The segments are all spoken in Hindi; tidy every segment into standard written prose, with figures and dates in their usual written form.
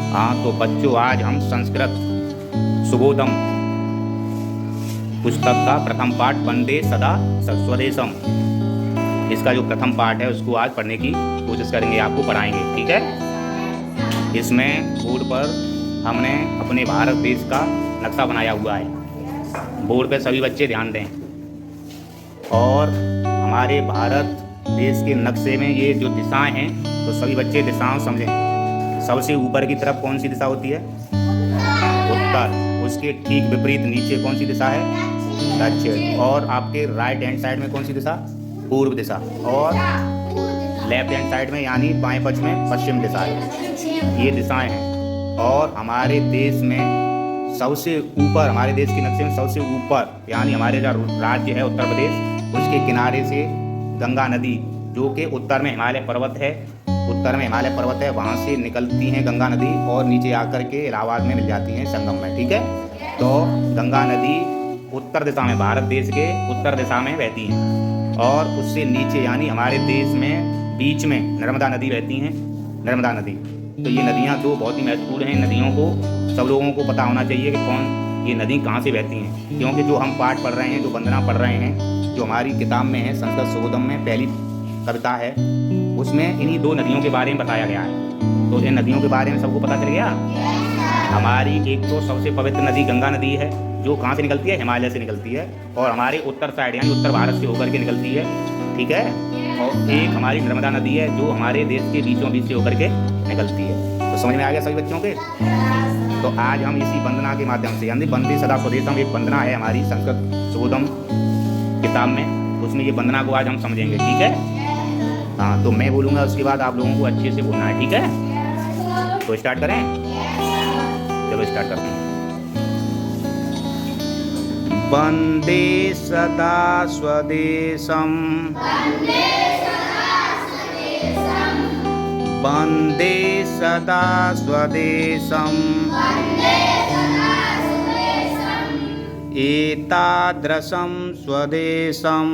हाँ तो बच्चों, आज हम संस्कृत सुबोधम पुस्तक का प्रथम पाठ वंदे सदा स्वदेशम, इसका जो प्रथम पाठ है उसको आज पढ़ने की कोशिश करेंगे, आपको पढ़ाएंगे, ठीक है। इसमें बोर्ड पर हमने अपने भारत देश का नक्शा बनाया हुआ है। बोर्ड पे सभी बच्चे ध्यान दें। और हमारे भारत देश के नक्शे में ये जो दिशाएं हैं, तो सभी बच्चे दिशाओं समझें। सबसे ऊपर की तरफ कौन सी दिशा होती है? उत्तर। उसके ठीक विपरीत नीचे कौन सी दिशा है? दक्षिण। और आपके राइट हैंड साइड में कौन सी दिशा? पूर्व दिशा। और लेफ्ट हैंड साइड में यानी बाएं पक्ष में पश्चिम दिशा है। ये दिशाएं हैं। और हमारे देश में सबसे ऊपर, हमारे देश के नक्शे में सबसे ऊपर यानी हमारे जो राज्य है उत्तर प्रदेश, उसके किनारे से गंगा नदी, जो कि उत्तर में हिमालय पर्वत है, वहाँ से निकलती हैं गंगा नदी और नीचे आकर के इलाहाबाद में मिल जाती हैं संगम में, ठीक है। तो गंगा नदी उत्तर दिशा में, भारत देश के उत्तर दिशा में बहती हैं। और उससे नीचे यानी हमारे देश में बीच में नर्मदा नदी बहती हैं, नर्मदा नदी। तो ये नदियाँ दो बहुत ही महत्वपूर्ण हैं। नदियों को सब लोगों को पता होना चाहिए कि कौन ये नदी कहाँ से बहती हैं, क्योंकि जो हम पाठ पढ़ रहे हैं, जो वंदना पढ़ रहे हैं, जो हमारी किताब में है संस्कृत सुबोधम में पहली कविता है, उसमें इन्हीं दो नदियों के बारे में बताया गया है। तो इन नदियों के बारे में सबको पता चल गया। हमारी एक तो सबसे पवित्र नदी गंगा नदी है, जो कहाँ से निकलती है? हिमालय से निकलती है, और हमारे उत्तर साइड यानी उत्तर भारत से होकर के निकलती है, ठीक है। और एक हमारी नर्मदा नदी है, जो हमारे देश के बीचों बीच से होकर के निकलती है। तो समझ में आ गया सभी बच्चों के? तो आज हम इसी वंदना के माध्यम से, यानी वंदे सदा स्वदेशम एक वंदना है हमारी संस्कृत सुबोधम किताब में, उसमें ये वंदना को आज हम समझेंगे, ठीक है। हाँ, तो मैं बोलूँगा, उसके बाद आप लोगों को अच्छे से बोलना है, ठीक है। तो स्टार्ट करें, चलो स्टार्ट करते हैं। वंदे सदा स्वदेशम, वंदे सदा स्वदेशम, एतादृशं स्वदेशम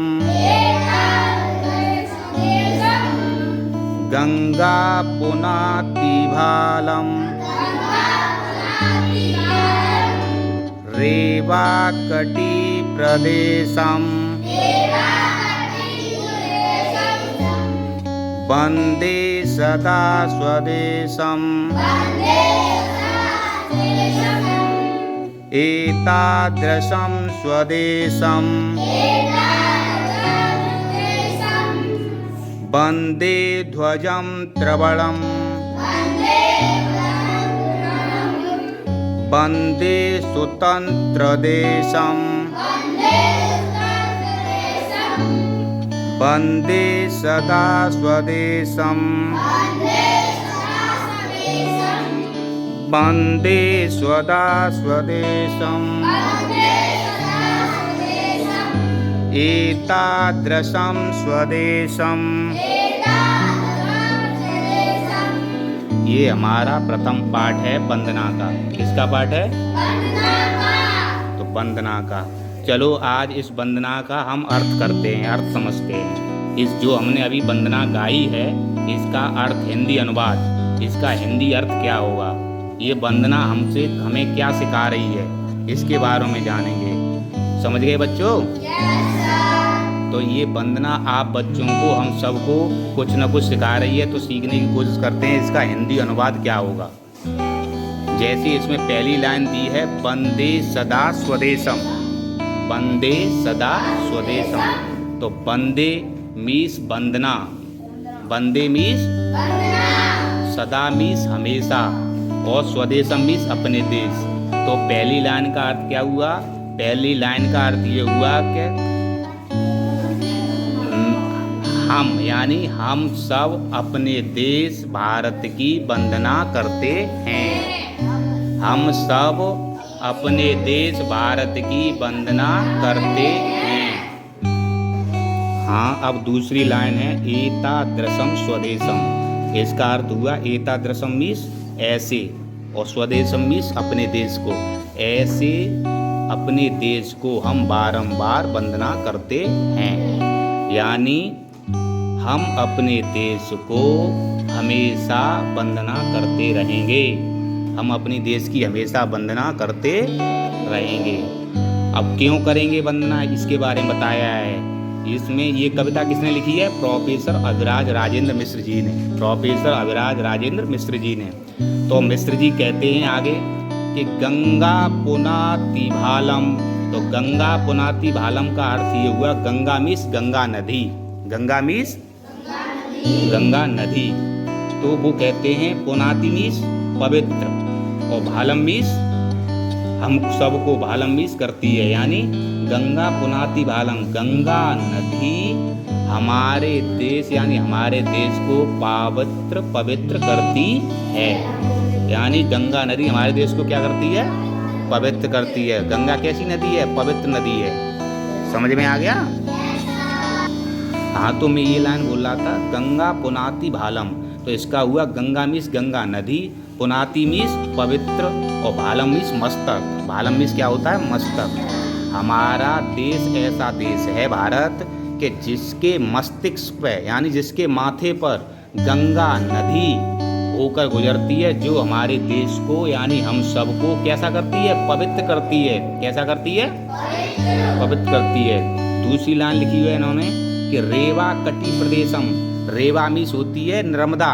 गंगा पुनाति भालम रेवाकटी प्रदेशम वंदे सदा स्वदेशम एतादृशं स्वदेशम वंदे ध्वजं त्रवणं वंदे स्वतंत्रदेशं वंदे सदा स्वदेशं वंदे सदा स्वदेशं एतादृशं स्वदेशम। ये हमारा प्रथम पाठ है वंदना का। किसका पाठ है? तो वंदना का। चलो आज इस वंदना का हम अर्थ करते हैं, अर्थ समझते हैं। इस जो हमने अभी वंदना गाई है, इसका अर्थ हिंदी अनुवाद, इसका हिंदी अर्थ क्या होगा, ये वंदना हमें क्या सिखा रही है, इसके बारे में जानेंगे। समझ गए बच्चों? तो ये वंदना आप बच्चों को, हम सबको कुछ न कुछ सिखा रही है, तो सीखने की कोशिश करते हैं इसका हिंदी अनुवाद क्या होगा। जैसे इसमें पहली लाइन दी है, वंदे सदा स्वदेशम, वंदे सदा स्वदेशम। तो वंदे मीन्स वंदना, वंदे मीन्स सदा मीन्स हमेशा, और स्वदेशम मीन्स अपने देश। तो पहली लाइन का अर्थ क्या हुआ? पहली लाइन का अर्थ ये हुआ कि हम यानी हम सब अपने देश भारत की वंदना करते हैं। हम सब अपने देश भारत की वंदना करते हैं। हाँ, अब दूसरी लाइन है, एतादृशं स्वदेशम। इसका अर्थ हुआ एतादृशं मीन्स ऐसे, और स्वदेशम मीन्स अपने देश को। ऐसे अपने देश को हम बारंबार वंदना करते हैं, यानी हम अपने देश को हमेशा वंदना करते रहेंगे। हम अपनी देश की हमेशा वंदना करते रहेंगे। अब क्यों करेंगे वंदना, इसके बारे में बताया है। इसमें ये कविता किसने लिखी है? प्रोफेसर अभिराज राजेंद्र मिश्र जी ने। प्रोफेसर अभिराज राजेंद्र मिश्र जी ने। तो मिश्र जी कहते हैं आगे कि गंगा पुनाति भालम। तो गंगा पुनाति भालम का अर्थ ये हुआ गंगा मीन्स गंगा नदी। गंगा मीन्स गंगा नदी। तो वो कहते हैं पुनाति मीन्स पवित्र और भालम मीन्स हम सबको भालम मीन्स करती है, यानी गंगा पुनाति भालम, गंगा नदी हमारे देश यानी हमारे देश को पवित्र करती है। यानी गंगा नदी हमारे देश को क्या करती है? पवित्र करती है। गंगा कैसी नदी है? पवित्र नदी है। समझ में आ गया? हाँ, तो मैं ये लाइन बोल रहा था गंगा पुनाति भालम। तो इसका हुआ गंगा मीन्स गंगा नदी, पुनाति मीन्स पवित्र और भालम मीन्स मस्तक। भालम मीन्स क्या होता है? मस्तक। हमारा देश ऐसा देश है भारत कि जिसके मस्तिष्क पे यानी जिसके माथे पर गंगा नदी होकर गुजरती है, जो हमारे देश को यानी हम सबको कैसा करती है? पवित्र करती है। कैसा करती है? पवित्र करती है। दूसरी लाइन लिखी हुई है इन्होंने कि रेवा कटी प्रदेशम। रेवा मीन्स होती है नर्मदा,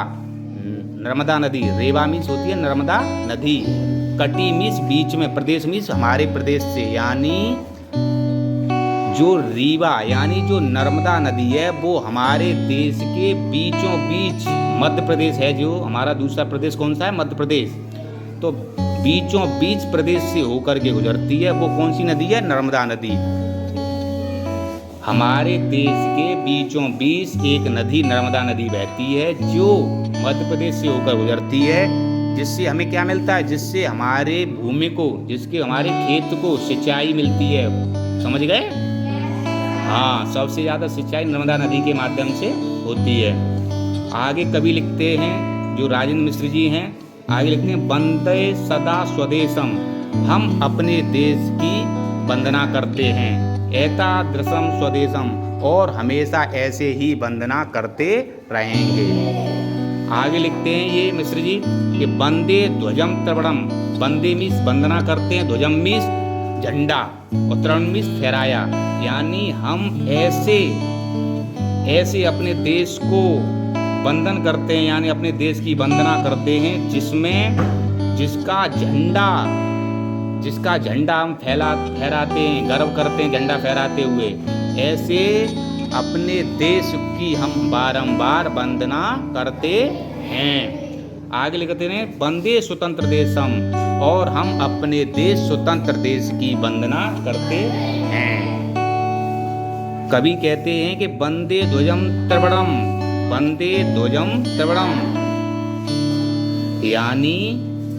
नर्मदा नदी। रेवा मीन्स होती है नर्मदा नदी। कटी मीन्स बीच में, प्रदेश मीन्स हमारे प्रदेश से, यानी जो रीवा यानी जो नर्मदा नदी है वो हमारे देश के बीचों बीच, मध्य प्रदेश है जो हमारा दूसरा प्रदेश कौन सा है? मध्य प्रदेश। तो बीचों बीच प्रदेश से होकर के गुजरती है। वो कौन सी नदी है? नर्मदा नदी। हमारे देश के बीचों बीच एक नदी नर्मदा नदी बहती है जो मध्य प्रदेश से होकर गुजरती है, जिससे हमें क्या मिलता है? जिससे हमारे भूमि को, जिसके हमारे खेत को सिंचाई मिलती है। समझ गए? हाँ, सबसे ज़्यादा सिंचाई नर्मदा नदी के माध्यम से होती है। आगे कवि लिखते हैं जो राजेंद्र मिश्र जी हैं, आगे लिखते हैं वंदे सदा स्वदेशम। हम अपने देश की वंदना करते हैं। एतादृशम स्वदेशम, और हमेशा ऐसे ही वंदना करते रहेंगे। आगे लिखते हैं ये मिश्र जी कि वंदे ध्वजम त्रिवर्णम। वंदे मीन्स वंदना करते हैं, ध्वजम मीन्स झंडा और त्रिवर्ण मीन्स फहराया। यानी हम ऐसे अपने देश को वंदन करते हैं, यानी अपने देश की वंदना करते हैं जिसमें जिसका झंडा हम फहराते हैं, गर्व करते हैं झंडा फहराते हुए। ऐसे अपने देश की हम बारंबार वंदना करते हैं। आगे लिखते हैं वंदे स्वतंत्र देशम, और हम अपने देश स्वतंत्र देश की वंदना करते हैं। कवि कहते हैं कि वंदे ध्वजम त्रिवर्णम, वंदे ध्वजम त्रिवर्णम, यानी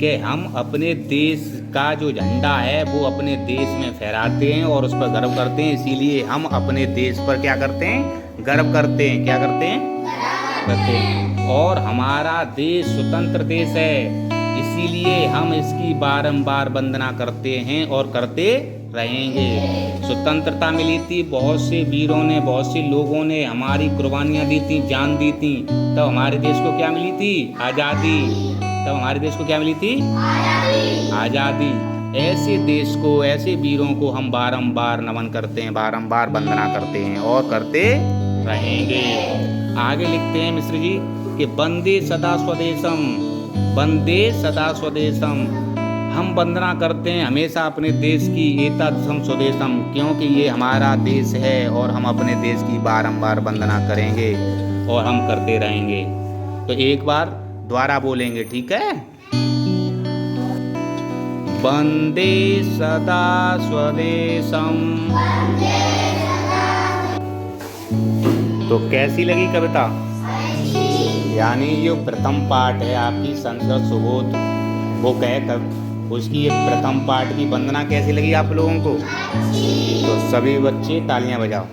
कि हम अपने देश का जो झंडा है वो अपने देश में फहराते हैं और उस पर गर्व करते हैं। इसीलिए हम अपने देश पर क्या करते हैं? गर्व करते हैं। क्या करते हैं? करते हैं। और हमारा देश स्वतंत्र देश है, इसीलिए हम इसकी बारंबार वंदना करते हैं और करते रहेंगे। स्वतंत्रता मिली थी, बहुत से वीरों ने, बहुत से लोगों ने हमारी कुर्बानियाँ दी थी, जान दी थी, तब हमारे देश को क्या मिली थी? आज़ादी। तब हमारे देश को क्या मिली थी? आज़ादी। ऐसे देश को, ऐसे वीरों को हम बारंबार नमन करते हैं, बारंबार वंदना करते हैं और करते रहेंगे। आगे लिखते हैं मिश्र जी कि वंदे सदा स्वदेशम, वंदे सदा स्वदेशम। हम वंदना करते हैं हमेशा अपने देश की, एतादृशम स्वदेशम, क्योंकि ये हमारा देश है और हम अपने देश की बारंबार वंदना करेंगे और हम करते रहेंगे। तो एक बार द्वारा बोलेंगे, ठीक है? वंदे सदा स्वदेशम। तो कैसी लगी कविता? यानी जो प्रथम पाठ है आपकी संस्कृत सुबोध बुक है, उसकी ये प्रथम पाठ की वंदना कैसी लगी आप लोगों को? तो सभी बच्चे तालियां बजाओ।